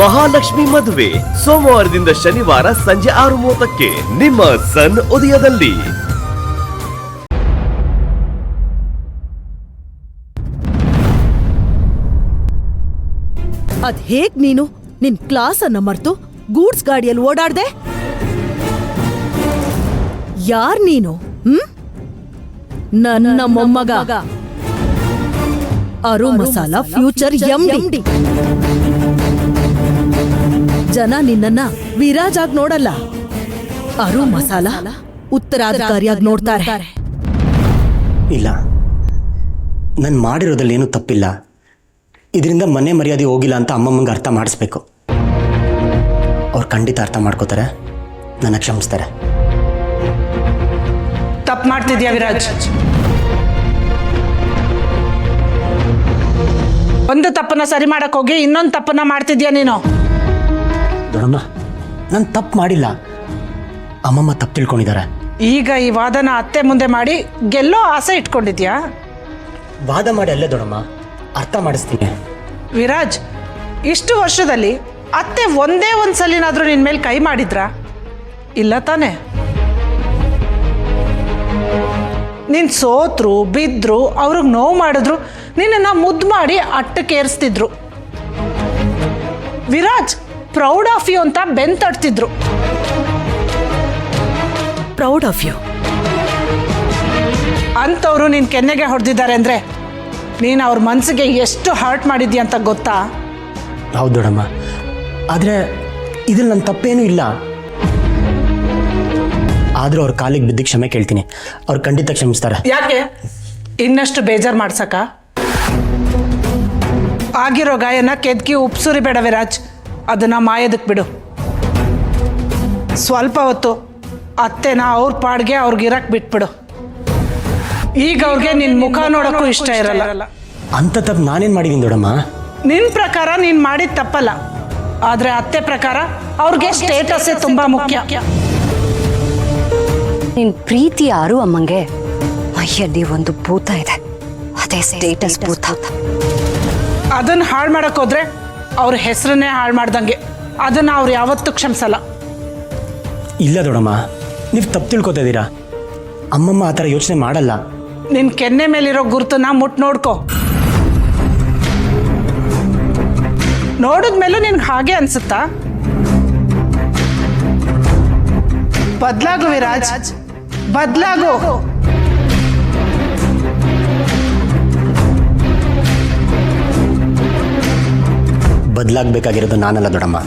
ಮಹಾಲಕ್ಷ್ಮಿ ಮದುವೆ ಸೋಮವಾರದಿಂದ ಶನಿವಾರ ಸಂಜೆ 6:30ಕ್ಕೆ ನಿಮ್ಮ ಸನ್ ಉದಯದಲ್ಲಿ. ಅದ್ ಹೇಗ್ ನೀನು ನಿನ್ ಕ್ಲಾಸ್ ಅನ್ನ ಮರ್ತು ಗೂಡ್ಸ್ ಗಾಡಿಯಲ್ಲಿ ಓಡಾಡ್ದೆ? ಯಾರ್ ನೀನು? ನನ್ನ ಮೊಮ್ಮಗ ಅರು ಮಸಾಲಾ ಫ್ಯೂಚರ್ ಎಂಡಿ. ಜನ ನಿನ್ನನ್ನ ವಿರಾಜ್ ಆಗಿ ನೋಡಲ್ಲ, ಅರು ಮಸಾಲಾ ಉತ್ತರಾಧಿಕಾರಿಯಾಗಿ ನೋಡ್ತಾರೆ. ಇಲ್ಲ, ನಾನು ಮಾಡಿರೋದ್ರಲ್ಲಿ ಏನೂ ತಪ್ಪಿಲ್ಲ. ಇದರಿಂದ ಮನೆ ಮರ್ಯಾದೆ ಹೋಗಿಲ್ಲ ಅಂತ ಅಮ್ಮಮ್ಮಂಗೆ ಅರ್ಥ ಮಾಡಿಸ್ಬೇಕು. ಅವ್ರು ಖಂಡಿತ ಅರ್ಥ ಮಾಡ್ಕೋತಾರೆ, ನನ್ನ ಕ್ಷಮಿಸ್ತಾರೆ. ತಪ್ಪು ಮಾಡ್ತಿದ್ಯಾ ವಿರಾಜ್? ಒಂದು ತಪ್ಪನ್ನ ಸರಿ ಮಾಡಕ್ ಹೋಗಿ ಇನ್ನೊಂದು ತಪ್ಪನ್ನ ಮಾಡ್ತಿದ್ಯಾ ನೀನು. ದೊಡ್ಡಮ್ಮ, ನಾನು ತಪ್ಪು ಮಾಡಿಲ್ಲ, ಅಮ್ಮಮ್ಮ ತಪ್ಪು ತಿಳ್ಕೊಂಡಿದ್ದಾರೆ. ಈಗ ಈ ವಾದನ ಅತ್ತೆ ಮುಂದೆ ಮಾಡಿ ಗೆಲ್ಲೋ ಆಸೆ ಇಟ್ಕೊಂಡಿದ್ಯಾ? ವಾದ ಮಾಡಿ ಅಲ್ಲೇ ದೊಡ್ಡಮ್ಮ, ಅರ್ಥ ಮಾಡಿಸ್ತೀನಿ. ವಿರಾಜ್, ಇಷ್ಟು ವರ್ಷದಲ್ಲಿ ಅತ್ತೆ ಒಂದೇ ಒಂದು ಸಲಿನಾದ್ರೂ ನಿನ್ ಮೇಲೆ ಕೈ ಮಾಡಿದ್ರಾ? ಇಲ್ಲ ತಾನೆ? ನೀನ್ ಸೋತ್ರು ಬಿದ್ರು ಅವ್ರಿಗೆ ನೋವು ಮಾಡಿದ್ರು ನಿನ್ನ ಮುದ್ದು ಮಾಡಿ ಅಟ್ಟಕ್ಕೇರಿಸ್ತಿದ್ರು. ವಿರಾಜ್, ಪ್ರೌಡ್ ಆಫ್ ಯು ಅಂತ ಬೆಂತಡ್ತಿದ್ರು. ಪ್ರೌಡ್ ಆಫ್ ಯು ಅಂತವ್ರು ನಿನ್ ಕೆನ್ನೆಗೆ ಹೊಡೆದಿದ್ದಾರೆ ಅಂದ್ರೆ ನೀನು ಅವ್ರ ಮನಸ್ಸಿಗೆ ಎಷ್ಟು ಹರ್ಟ್ ಮಾಡಿದ್ಯಾ ಅಂತ ಗೊತ್ತಾ? ಹೌದು ದೊಡ್ಡಮ್ಮ, ಆದರೆ ಇದ್ರಲ್ಲಿ ನನ್ನ ತಪ್ಪೇನೂ ಇಲ್ಲ. ಆದರೂ ಅವ್ರ ಕಾಲಿಗೆ ಬಿದ್ದು ಕ್ಷಮೆ ಕೇಳ್ತೀನಿ, ಅವ್ರು ಖಂಡಿತ ಕ್ಷಮಿಸ್ತಾರೆ. ಯಾಕೆ ಇನ್ನಷ್ಟು ಬೇಜಾರು ಮಾಡ್ಸಕ? ಆಗಿರೋ ಗಾಯನ ಕೆದ್ಕಿ ಉಪ್ಸುರಿ ಬೇಡ ವಿರಾಜ್, ಅದನ್ನ ಮಾಯೋದಕ್ಕೆ ಬಿಡು. ಸ್ವಲ್ಪ ಹೊತ್ತು ಅತ್ತೆನ ಅವ್ರ ಪಾಡ್ಗೆ ಅವ್ರಿಗಿರಕ್ ಬಿಟ್ಬಿಡು. ಈಗ ಅವ್ರಿಗೆ ನಿನ್ ಮುಖ ನೋಡಕ್ಕೂ ಇಷ್ಟ ಇರಲ್ಲ. ಅಂತ ತಪ್ಪು ನಾನೇನು ಮಾಡಿದ್ದೀನಿ ದೊಡ್ಡಮ್ಮ? ನಿನ್ ಪ್ರಕಾರ ನೀನ್ ಮಾಡಿದ ತಪ್ಪಲ್ಲ, ಆದ್ರೆ ಅತ್ತೆ ಪ್ರಕಾರ ಅವ್ರಿಗೆ ಸ್ಟೇಟಸ್ಸೇ ತುಂಬಾ ಮುಖ್ಯ. ನಿನ್ ಪ್ರೀತಿ ಯಾರು ಅಮ್ಮಂಗೆ ಮೈಯಲ್ಲಿ ಒಂದು ಭೂತ ಇದೆ, ಅದೇ ಸ್ಟೇಟಸ್ ಭೂತ. ಅದನ್ನ ಹಾಳು ಮಾಡಕ್ ಹೋದ್ರೆ ಅವ್ರ ಹೆಸರನ್ನೇ ಹಾಳು ಮಾಡ್ದಂಗೆ. ಅದನ್ನ ಅವ್ರು ಯಾವತ್ತೂ ಕ್ಷಮಿಸಲ್ಲ. ಇಲ್ಲ ದೊಡ್ಡಮ್ಮ, ನೀವು ತಪ್ಪು ತಿಳ್ಕೊತಾ ಇದ್ದೀರಾ. ಅಮ್ಮಮ್ಮ ಆ ಥರ ಯೋಚನೆ ಮಾಡಲ್ಲ. ನಿನ್ ಕೆನ್ನೆ ಮೇಲಿರೋ ಗುರುತನ್ನ ಮುಟ್ ನೋಡ್ಕೋ. ನೋಡಿದ್ಮೇಲೂ ನಿನ್ಗೆ ಹಾಗೆ ಅನ್ಸುತ್ತಾ? ಬದ್ಲಾಗು ವಿರಾಜ್, ಬದ್ಲಾಗು. ಬದಲಾಗಬೇಕಾಗಿರೋದು ನಾನಲ್ಲ ದೊಡ್ಡಮ್ಮ,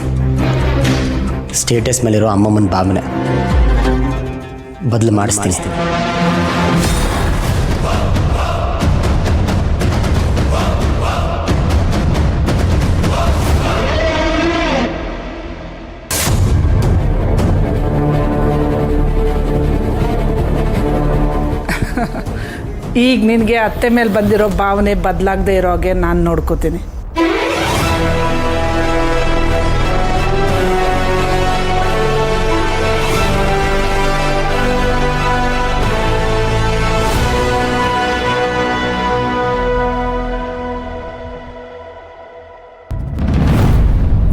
ಸ್ಟೇಟಸ್ ಮೇಲಿರೋ ಅಮ್ಮಮ್ಮನ ಭಾವನೆ. ಬದಲು ಮಾಡಿಸ್ತೀನಿ. ಈಗ ನಿನಗೆ ಅತ್ತೆ ಮೇಲೆ ಬಂದಿರೋ ಭಾವನೆ ಬದಲಾಗದೆ ಇರೋ ಹಾಗೆ ನಾನು ನೋಡ್ಕೋತೀನಿ.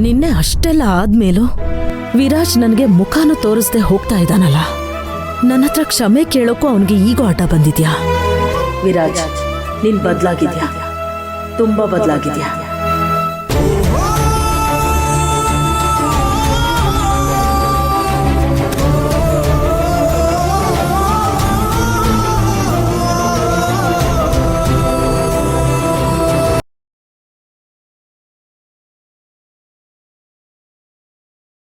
ನಿನ್ನೆ ಅಷ್ಟೆಲ್ಲ ಆದ್ಮೇಲೂ ವಿರಾಜ್ ನನಗೆ ಮುಖಾನು ತೋರಿಸ್ದೆ ಹೋಗ್ತಾ ಇದ್ದಾನಲ್ಲ, ನನ್ನ ಹತ್ರ ಕ್ಷಮೆ ಕೇಳೋಕ್ಕೂ ಅವನಿಗೆ ಈಗೋ ಆಟ ಬಂದಿದ್ಯಾ? ವಿರಾಜ್, ನೀನ್ ಬದಲಾಗಿದ್ಯಾ, ತುಂಬಾ ಬದಲಾಗಿದ್ಯಾ.